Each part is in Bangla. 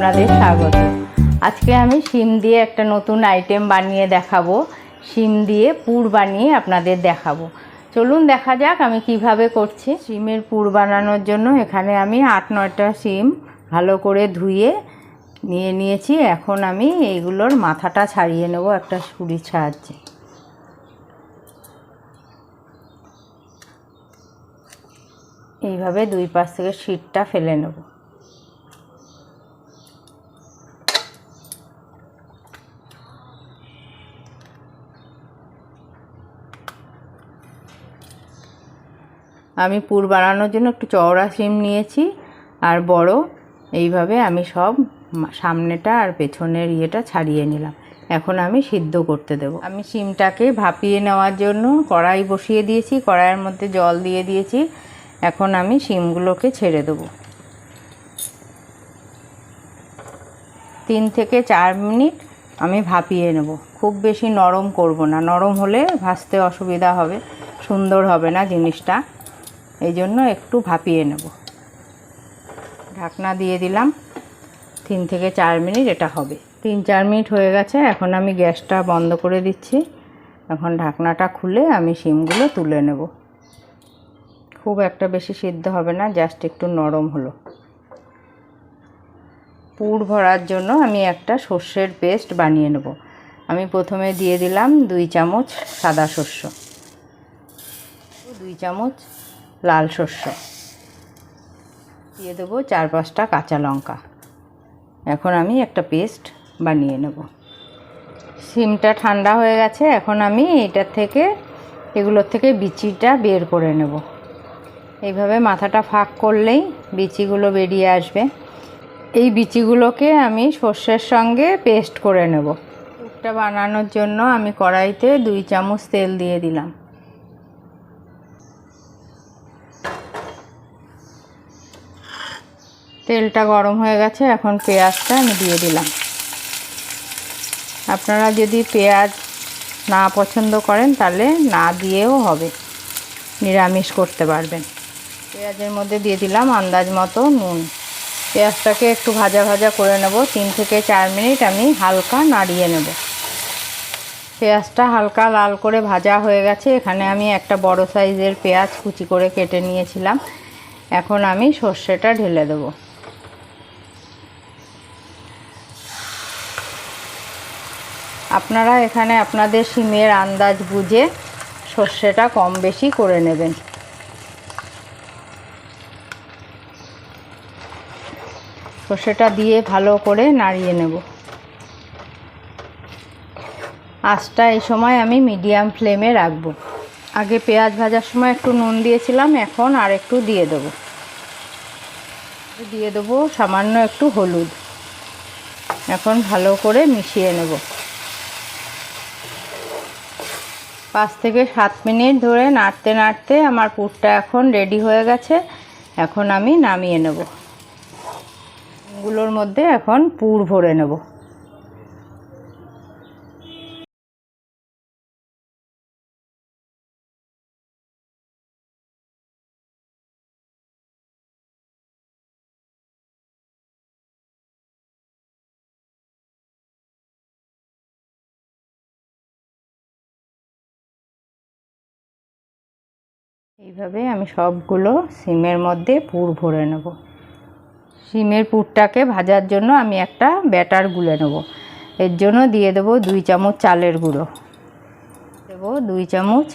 আপনাদের স্বাগত। আজকে আমি শিম দিয়ে একটা নতুন আইটেম বানিয়ে দেখাবো। শিম দিয়ে পুর বানিয়ে আপনাদের দেখাবো। চলুন দেখা যাক আমি কিভাবে করছি। শিমের পুর বানানোর জন্য এখানে আমি 8-9টা শিম ভালো করে ধুয়ে নিয়ে নিয়েছি। এখন আমি এইগুলোর মাথাটা ছাড়িয়ে নেব একটা ছুরির সাহায্যে। এইভাবে দুই পাশ থেকে শিটটা ফেলে নেব। আমি পুর বানানোর জন্য একটু চওড়া শিম নিয়েছি আর বড়। এইভাবে আমি সব সামনেটা আর পেছনের ইয়েটা ছাড়িয়ে নিলাম। এখন আমি সিদ্ধ করতে দেব। আমি শিমটাকে ভাপিয়ে নেওয়ার জন্য কড়াই বসিয়ে দিয়েছি। কড়াইয়ের মধ্যে জল দিয়ে দিয়েছি। এখন আমি শিমগুলোকে ছেড়ে দেব। 3 থেকে 4 মিনিট আমি ভাপিয়ে নেব। খুব বেশি নরম করব না, নরম হলে ভাজতে অসুবিধা হবে, সুন্দর হবে না জিনিসটা। এই জন্য একটু ভাপিয়ে নেব। ঢাকনা দিয়ে দিলাম। 3 থেকে 4 মিনিট এটা হবে। 3-4 মিনিট হয়ে গেছে। এখন আমি গ্যাসটা বন্ধ করে দিচ্ছি। এখন ঢাকনাটা খুলে আমি শিমগুলো তুলে নেব। খুব একটা বেশি সিদ্ধ হবে না, জাস্ট একটু নরম হলো। পুর ভরার জন্য আমি একটা সর্ষের পেস্ট বানিয়ে নেব। আমি প্রথমে দিয়ে দিলাম 2 চামচ সাদা সর্ষে, 2 চামচ লাল সর্ষে, দিয়ে দেবো 4-5টা কাঁচা লঙ্কা। এখন আমি একটা পেস্ট বানিয়ে নেব। শিমটা ঠান্ডা হয়ে গেছে। এখন আমি এগুলোর থেকে বিচিটা বের করে নেব। এইভাবে মাথাটা ফাঁক করলেই বিচিগুলো বেরিয়ে আসবে। এই বিচিগুলোকে আমি সর্ষের সঙ্গে পেস্ট করে নেব। পুরটা বানানোর জন্য আমি কড়াইতে 2 চামচ তেল দিয়ে দিলাম। তেলটা গরম হয়ে গেছে। এখন পেঁয়াজটা আমি দিয়ে দিলাম। আপনারা যদি পেঁয়াজ না পছন্দ করেন তাহলে না দিয়েও হবে, নিরামিষ করতে পারবেন। পেঁয়াজের মধ্যে দিয়ে দিলাম আন্দাজ মতো নুন। পেঁয়াজটাকে একটু ভাজা ভাজা করে নেব। 3 থেকে 4 মিনিট আমি হালকা নাড়িয়ে নেব। পেঁয়াজটা হালকা লাল করে ভাজা হয়ে গেছে। এখানে আমি একটা বড় সাইজের পেঁয়াজ কুচি করে কেটে নিয়েছিলাম। এখন আমি সর্ষেটা ঢেলে দেব। আপনারা এখানে আপনাদের শিমের আন্দাজ বুঝে সর্ষেটা কম বেশি করে নেবেন। সর্ষেটা দিয়ে ভালো করে নাড়িয়ে নেব। আঁচটা এই সময় আমি মিডিয়াম ফ্লেমে রাখব। আগে পেঁয়াজ ভাজার সময় একটু নুন দিয়েছিলাম, এখন আর একটু দিয়ে দেবো সামান্য একটু হলুদ। এখন ভালো করে মিশিয়ে নেব। 5 থেকে 7 মিনিট ধরে নাড়তে নাড়তে আমার পুরটা এখন রেডি হয়ে গেছে। এখন আমি নামিয়ে নেব। এগুলোর মধ্যে এখন পুর ভরে নেব। এইভাবে আমি সবগুলো শিমের মধ্যে পুর ভরে নেব। শিমের পুরটাকে ভাজার জন্য আমি একটা ব্যাটার গুলে নেব। এর জন্য দিয়ে দেব 2 চামচ চালের গুঁড়ো, দেব 2 চামচ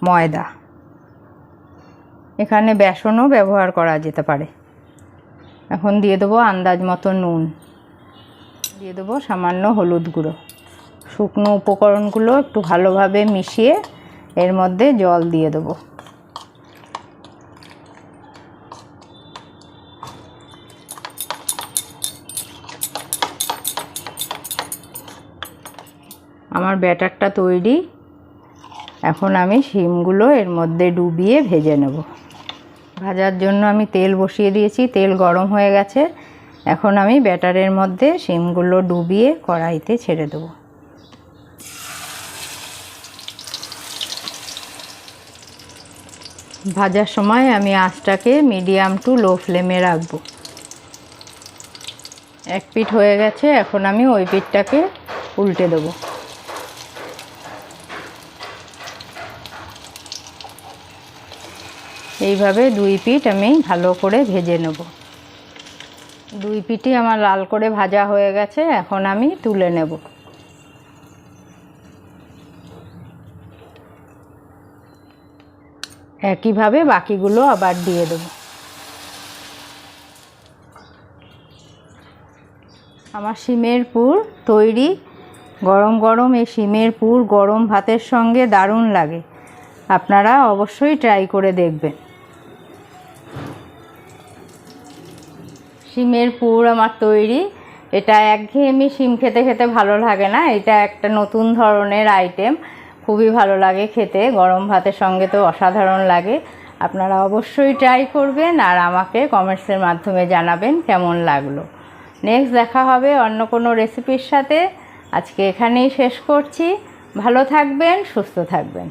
ময়দা। এখানে বেসনও ব্যবহার করা যেতে পারে। এখন দিয়ে দেবো আন্দাজ মতো নুন, দিয়ে দেবো সামান্য হলুদ গুঁড়ো। শুকনো উপকরণগুলো একটু ভালোভাবে মিশিয়ে এর মধ্যে জল দিয়ে দেবো। আমার ব্যাটারটা তৈরি। এখন আমি শিমগুলো এর মধ্যে ডুবিয়ে ভেজে নেব। ভাজার জন্য আমি তেল বসিয়ে দিয়েছি। তেল গরম হয়ে গেছে। এখন আমি ব্যাটারের মধ্যে শিমগুলো ডুবিয়ে কড়াইতে ছেড়ে দেব। ভাজার সময় আমি আঁচটাকে মিডিয়াম টু লো ফ্লেমে রাখব। এক পিঠ হয়ে গেছে, এখন আমি ওই পিঠটাকে উল্টে দেবো। এইভাবে দুই পিঠ আমি ভালো করে ভেজে নেব। দুই পিঠই আমার লাল করে ভাজা হয়ে গেছে, এখন আমি তুলে নেব। একইভাবে বাকিগুলো আবার দিয়ে দেব। আমার শিমের পুর তৈরি। গরম গরম এই শিমের পুর গরম ভাতের সঙ্গে দারুণ লাগে। আপনারা অবশ্যই ট্রাই করে দেখবেন। শিমের পুর আমার তৈরি। এটা একঘেয়েমি শিম খেতে খেতে ভালো লাগে না, এটা একটা নতুন ধরনের আইটেম, খুবই ভালো লাগে খেতে। গরম ভাতের সঙ্গে তো অসাধারণ লাগে। আপনারা অবশ্যই ট্রাই করবেন আর আমাকে কমেন্টসের মাধ্যমে জানাবেন কেমন লাগলো। নেক্সট দেখা হবে অন্য কোনো রেসিপির সাথে। আজকে এখানেই শেষ করছি। ভালো থাকবেন, সুস্থ থাকবেন।